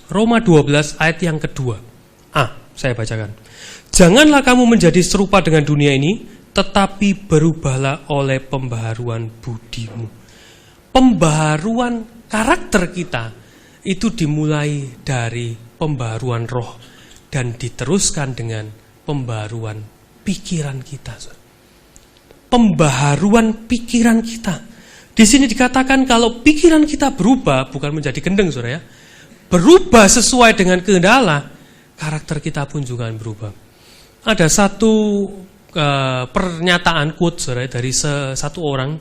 Roma 12 ayat yang kedua. Saya bacakan. Janganlah kamu menjadi serupa dengan dunia ini, tetapi berubahlah oleh pembaharuan budimu. Pembaharuan karakter kita itu dimulai dari pembaharuan roh dan diteruskan dengan pembaharuan pikiran kita. Pembaharuan pikiran kita. Di sini dikatakan kalau pikiran kita berubah, bukan menjadi gendeng saudara ya, berubah sesuai dengan kehendak Allah, karakter kita pun juga akan berubah. Ada satu pernyataan quote saudara dari satu orang.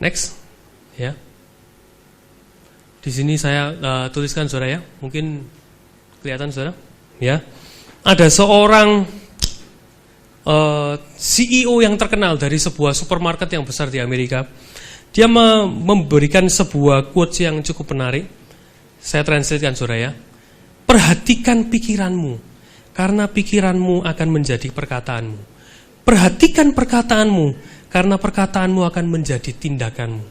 Next, ya. Di sini saya tuliskan saudara ya, mungkin kelihatan saudara, ya. Ada seorang CEO yang terkenal dari sebuah supermarket yang besar di Amerika. Dia memberikan sebuah quotes yang cukup menarik. Saya translatekan saudara ya. Perhatikan pikiranmu, karena pikiranmu akan menjadi perkataanmu. Perhatikan perkataanmu, karena perkataanmu akan menjadi tindakanmu.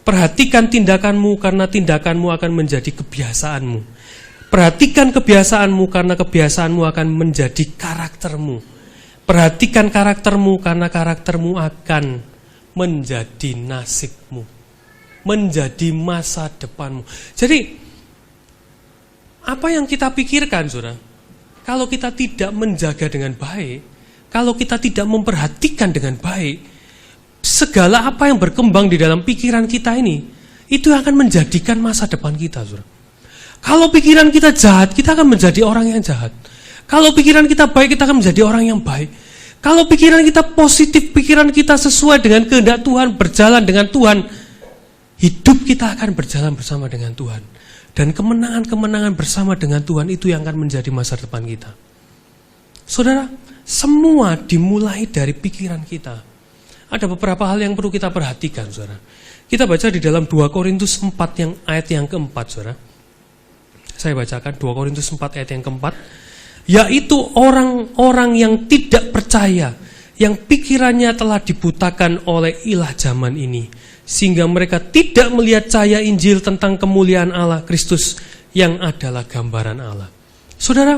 Perhatikan tindakanmu, karena tindakanmu akan menjadi kebiasaanmu. Perhatikan kebiasaanmu, karena kebiasaanmu akan menjadi karaktermu. Perhatikan karaktermu, karena karaktermu akan menjadi nasibmu, menjadi masa depanmu. Jadi, apa yang kita pikirkan, saudara? Kalau kita tidak menjaga dengan baik, kalau kita tidak memperhatikan dengan baik, segala apa yang berkembang di dalam pikiran kita ini, itu akan menjadikan masa depan kita, saudara. Kalau pikiran kita jahat, kita akan menjadi orang yang jahat. Kalau pikiran kita baik, kita akan menjadi orang yang baik. Kalau pikiran kita positif, pikiran kita sesuai dengan kehendak Tuhan, berjalan dengan Tuhan, hidup kita akan berjalan bersama dengan Tuhan. Dan kemenangan-kemenangan bersama dengan Tuhan itu yang akan menjadi masa depan kita. Saudara, semua dimulai dari pikiran kita. Ada beberapa hal yang perlu kita perhatikan, saudara. Kita baca di dalam 2 Korintus 4 yang ayat yang keempat, saudara. Saya bacakan 2 Korintus 4 ayat yang keempat. Yaitu orang-orang yang tidak percaya, yang pikirannya telah dibutakan oleh ilah zaman ini, sehingga mereka tidak melihat cahaya Injil tentang kemuliaan Allah Kristus yang adalah gambaran Allah. Saudara,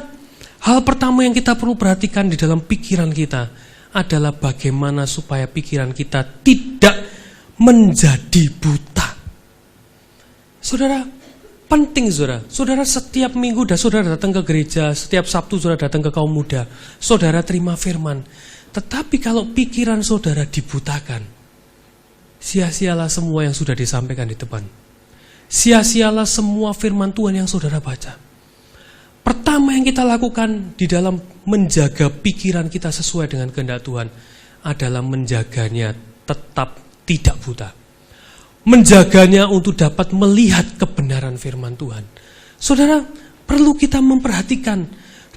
hal pertama yang kita perlu perhatikan di dalam pikiran kita adalah bagaimana supaya pikiran kita tidak menjadi buta. Saudara, penting saudara. Saudara setiap minggu saudara datang ke gereja, setiap Sabtu saudara datang ke kaum muda, saudara terima firman. Tetapi kalau pikiran saudara dibutakan, sia-sialah semua yang sudah disampaikan di depan. Sia-sialah semua firman Tuhan yang saudara baca. Pertama yang kita lakukan di dalam menjaga pikiran kita sesuai dengan kehendak Tuhan adalah menjaganya tetap tidak buta. Menjaganya untuk dapat melihat kebenaran firman Tuhan. Saudara, perlu kita memperhatikan,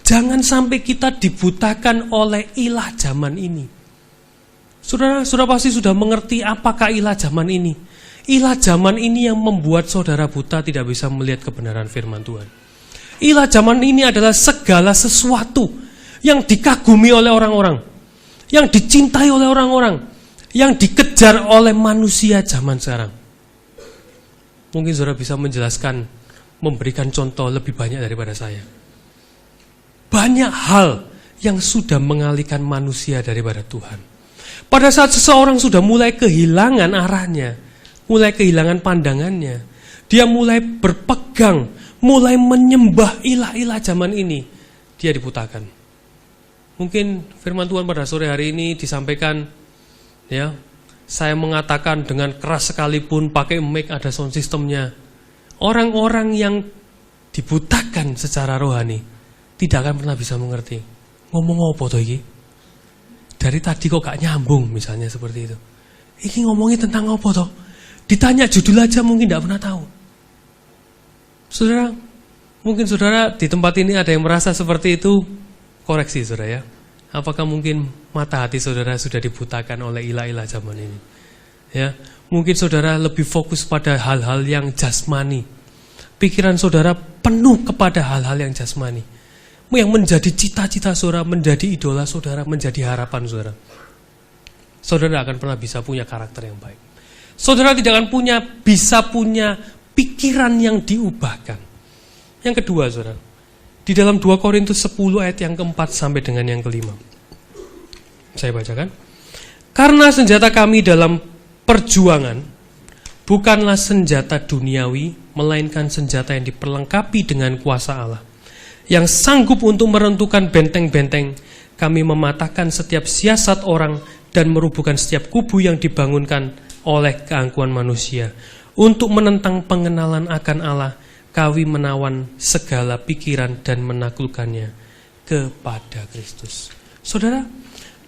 jangan sampai kita dibutakan oleh ilah zaman ini. Saudara pasti sudah mengerti apakah ilah zaman ini. Ilah zaman ini yang membuat saudara buta tidak bisa melihat kebenaran firman Tuhan. Ilah zaman ini adalah segala sesuatu yang dikagumi oleh orang-orang, yang dicintai oleh orang-orang, yang dikejar oleh manusia zaman sekarang. Mungkin saudara bisa menjelaskan, memberikan contoh lebih banyak daripada saya. Banyak hal yang sudah mengalihkan manusia daripada Tuhan. Pada saat seseorang sudah mulai kehilangan arahnya, mulai kehilangan pandangannya, dia mulai berpegang, mulai menyembah ilah-ilah zaman ini, dia dibutakan. Mungkin firman Tuhan pada sore hari ini disampaikan, ya, saya mengatakan dengan keras sekalipun pakai mic ada sound systemnya. Orang-orang yang dibutakan secara rohani tidak akan pernah bisa mengerti. Ngomong apa toh iki? Dari tadi kok gak nyambung misalnya seperti itu. Iki ngomongin tentang apa toh? Ditanya judul aja mungkin tidak pernah tahu. Saudara, mungkin saudara di tempat ini ada yang merasa seperti itu, koreksi saudara ya. Apakah mungkin mata hati saudara sudah dibutakan oleh ilah-ilah zaman ini? Ya, mungkin saudara lebih fokus pada hal-hal yang jasmani. Pikiran saudara penuh kepada hal-hal yang jasmani. Yang menjadi cita-cita saudara, menjadi idola saudara, menjadi harapan saudara. Saudara akan pernah bisa punya karakter yang baik. Saudara tidak akan bisa punya pikiran yang diubahkan. Yang kedua saudara, di dalam 2 Korintus 10 ayat yang keempat sampai dengan yang kelima. Saya bacakan. Karena senjata kami dalam perjuangan bukanlah senjata duniawi, melainkan senjata yang diperlengkapi dengan kuasa Allah, yang sanggup untuk meruntuhkan benteng-benteng. Kami mematahkan setiap siasat orang dan merubuhkan setiap kubu yang dibangunkan oleh keangkuhan manusia. Untuk menentang pengenalan akan Allah, kami menawan segala pikiran dan menaklukkannya kepada Kristus. Saudara,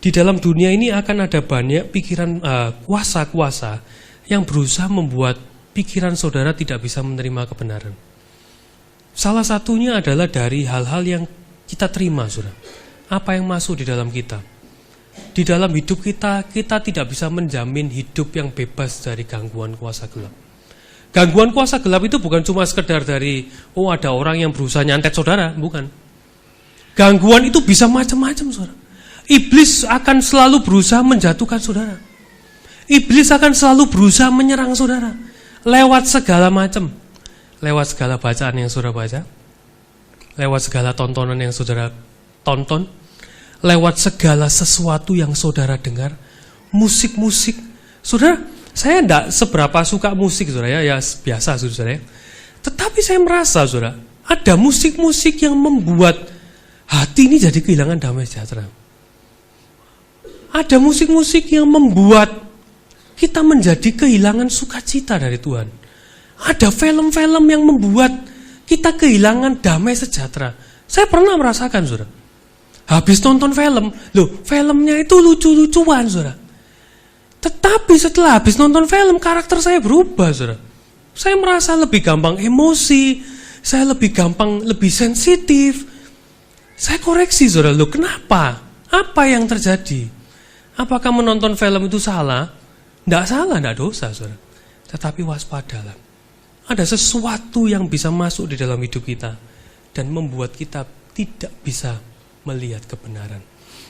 di dalam dunia ini akan ada banyak pikiran kuasa-kuasa yang berusaha membuat pikiran saudara tidak bisa menerima kebenaran. Salah satunya adalah dari hal-hal yang kita terima, saudara. Apa yang masuk di dalam kita. Di dalam hidup kita, kita tidak bisa menjamin hidup yang bebas dari gangguan kuasa gelap. Gangguan kuasa gelap itu bukan cuma sekedar dari, ada orang yang berusaha nyantet saudara, bukan. Gangguan itu bisa macam-macam, saudara. Iblis akan selalu berusaha menjatuhkan saudara. Iblis akan selalu berusaha menyerang saudara lewat segala macam. Lewat segala bacaan yang saudara baca, lewat segala tontonan yang saudara tonton, lewat segala sesuatu yang saudara dengar, musik-musik. Saudara, saya tidak seberapa suka musik saudara ya biasa saudara. Tetapi saya merasa saudara, ada musik-musik yang membuat hati ini jadi kehilangan damai sejahtera. Ada musik-musik yang membuat kita menjadi kehilangan sukacita dari Tuhan. Ada film-film yang membuat kita kehilangan damai sejahtera. Saya pernah merasakan, saudara. Habis nonton film, filmnya itu lucu-lucuan, saudara. Tetapi setelah habis nonton film, karakter saya berubah, saudara. Saya merasa lebih gampang emosi, saya lebih gampang, lebih sensitif. Saya koreksi, saudara, kenapa? Apa yang terjadi? Apakah menonton film itu salah? Tidak salah, tidak dosa, saudara. Tetapi waspadalah. Ada sesuatu yang bisa masuk di dalam hidup kita dan membuat kita tidak bisa melihat kebenaran.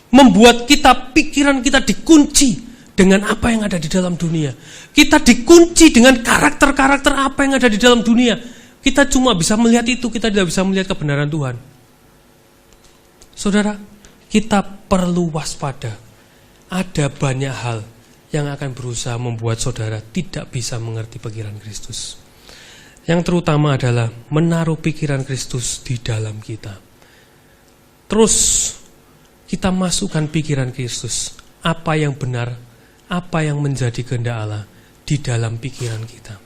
Membuat pikiran kita dikunci dengan apa yang ada di dalam dunia. Kita dikunci dengan karakter-karakter apa yang ada di dalam dunia. Kita cuma bisa melihat itu, kita tidak bisa melihat kebenaran Tuhan. Saudara, kita perlu waspada. Ada banyak hal yang akan berusaha membuat saudara tidak bisa mengerti pikiran Kristus. Yang terutama adalah menaruh pikiran Kristus di dalam kita. Terus kita masukkan pikiran Kristus, apa yang benar, apa yang menjadi kehendak Allah di dalam pikiran kita.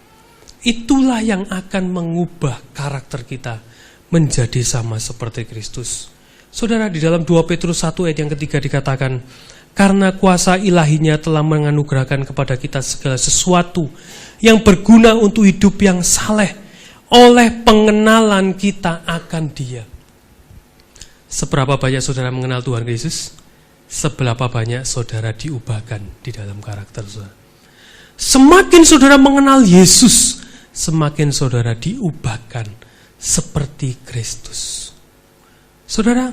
Itulah yang akan mengubah karakter kita menjadi sama seperti Kristus. Saudara, di dalam 2 Petrus 1 ayat yang ketiga dikatakan, karena kuasa ilahinya telah menganugerahkan kepada kita segala sesuatu yang berguna untuk hidup yang saleh oleh pengenalan kita akan Dia. Seberapa banyak saudara mengenal Tuhan Yesus, seberapa banyak saudara diubahkan di dalam karakter saudara. Semakin saudara mengenal Yesus, semakin saudara diubahkan seperti Kristus. Saudara,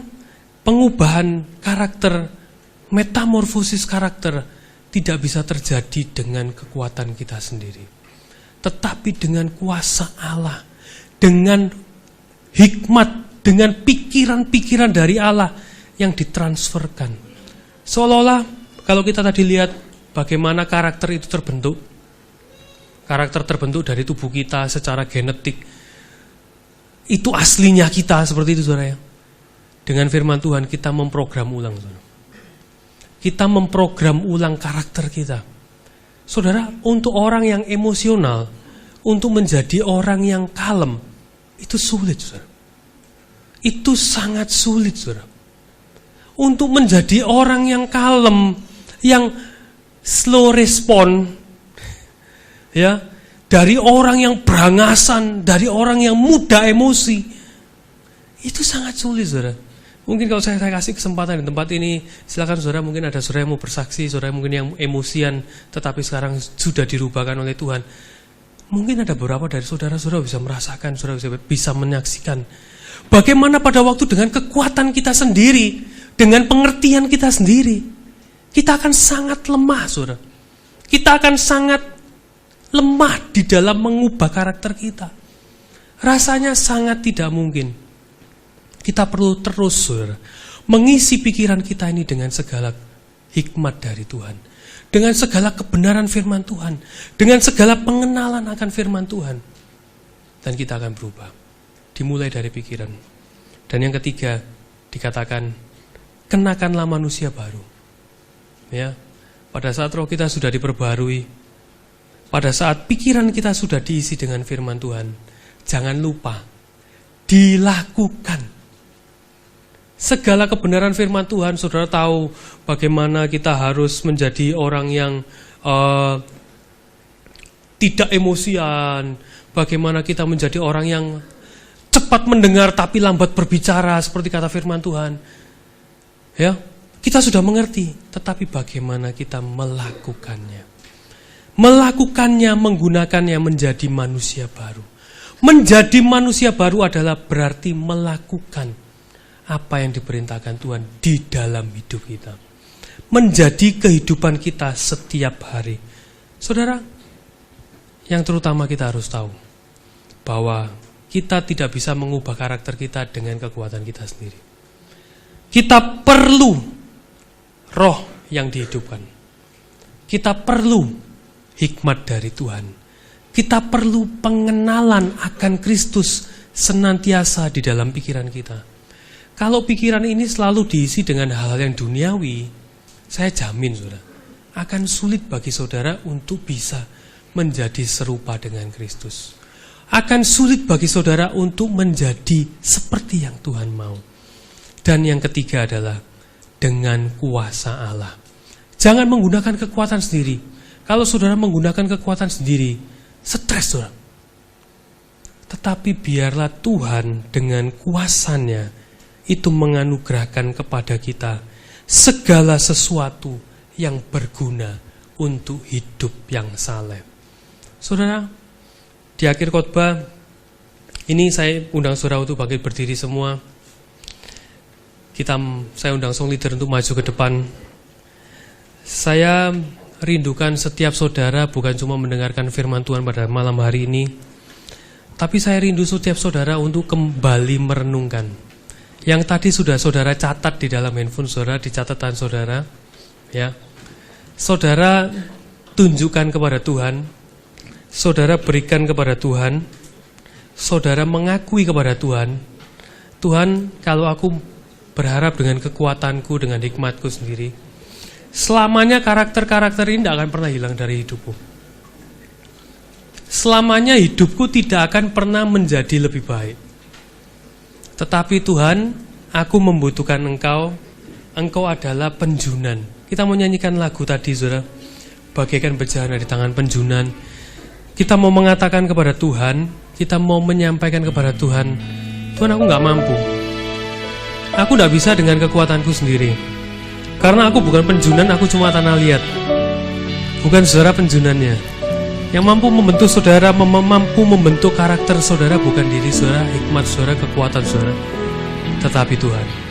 pengubahan karakter, metamorfosis karakter tidak bisa terjadi dengan kekuatan kita sendiri, tetapi dengan kuasa Allah, dengan hikmat, dengan pikiran-pikiran dari Allah yang ditransferkan. Seolah-olah kalau kita tadi lihat bagaimana karakter itu terbentuk, karakter terbentuk dari tubuh kita secara genetik, itu aslinya kita seperti itu saudara ya. Dengan firman Tuhan kita memprogram ulang saudara. Kita memprogram ulang karakter kita. Saudara, untuk orang yang emosional, untuk menjadi orang yang kalem, itu sulit, saudara. Itu sangat sulit, saudara. Untuk menjadi orang yang kalem, yang slow respon, ya, dari orang yang berangasan, dari orang yang mudah emosi, itu sangat sulit, saudara. Mungkin kalau saya kasih kesempatan di tempat ini, silakan saudara, mungkin ada saudara yang mau bersaksi, saudara mungkin yang emosian, tetapi sekarang sudah dirubahkan oleh Tuhan. Mungkin ada beberapa dari saudara-saudara bisa merasakan, saudara bisa menyaksikan bagaimana pada waktu dengan kekuatan kita sendiri, dengan pengertian kita sendiri, kita akan sangat lemah, saudara. Kita akan sangat lemah di dalam mengubah karakter kita. Rasanya sangat tidak mungkin. Kita perlu terus, saudara, mengisi pikiran kita ini dengan segala hikmat dari Tuhan, dengan segala kebenaran firman Tuhan, dengan segala pengenalan akan firman Tuhan. Dan kita akan berubah, dimulai dari pikiran. Dan yang ketiga, dikatakan, kenakanlah manusia baru. Ya, pada saat roh kita sudah diperbarui, pada saat pikiran kita sudah diisi dengan firman Tuhan, jangan lupa, dilakukan. Segala kebenaran firman Tuhan, saudara tahu bagaimana kita harus menjadi orang yang tidak emosian, bagaimana kita menjadi orang yang cepat mendengar tapi lambat berbicara, seperti kata firman Tuhan. Ya, kita sudah mengerti, tetapi bagaimana kita melakukannya? Melakukannya, menggunakannya menjadi manusia baru. Menjadi manusia baru adalah berarti melakukan apa yang diperintahkan Tuhan di dalam hidup kita. Menjadi kehidupan kita setiap hari. Saudara, yang terutama kita harus tahu bahwa kita tidak bisa mengubah karakter kita dengan kekuatan kita sendiri. Kita perlu roh yang dihidupkan. Kita perlu hikmat dari Tuhan. Kita perlu pengenalan akan Kristus senantiasa di dalam pikiran kita. Kalau pikiran ini selalu diisi dengan hal-hal yang duniawi, saya jamin saudara, akan sulit bagi saudara untuk bisa menjadi serupa dengan Kristus. Akan sulit bagi saudara untuk menjadi seperti yang Tuhan mau. Dan yang ketiga adalah dengan kuasa Allah. Jangan menggunakan kekuatan sendiri. Kalau saudara menggunakan kekuatan sendiri, stres saudara. Tetapi biarlah Tuhan dengan kuasanya itu menganugerahkan kepada kita segala sesuatu yang berguna untuk hidup yang saleh. Saudara, di akhir khotbah ini saya undang saudara untuk bangkit berdiri semua. Saya undang song leader untuk maju ke depan. Saya rindukan setiap saudara bukan cuma mendengarkan firman Tuhan pada malam hari ini, tapi saya rindu setiap saudara untuk kembali merenungkan. Yang tadi sudah saudara catat di dalam handphone saudara, di catatan saudara, ya. Saudara tunjukkan kepada Tuhan, saudara berikan kepada Tuhan, saudara mengakui kepada Tuhan, Tuhan, kalau aku berharap dengan kekuatanku, dengan hikmatku sendiri, selamanya karakter-karakter ini tidak akan pernah hilang dari hidupku. Selamanya hidupku tidak akan pernah menjadi lebih baik. Tetapi Tuhan, aku membutuhkan Engkau. Engkau adalah penjunan. Kita mau nyanyikan lagu tadi, saudara, bagaikan bejana di tangan penjunan. Kita mau mengatakan kepada Tuhan, kita mau menyampaikan kepada Tuhan, Tuhan, aku gak mampu. Aku gak bisa dengan kekuatanku sendiri. Karena aku bukan penjunan, aku cuma tanah liat. Bukan saudara penjunannya. Yang mampu membentuk saudara, mampu membentuk karakter saudara bukan diri saudara, hikmat saudara, kekuatan saudara, tetapi Tuhan.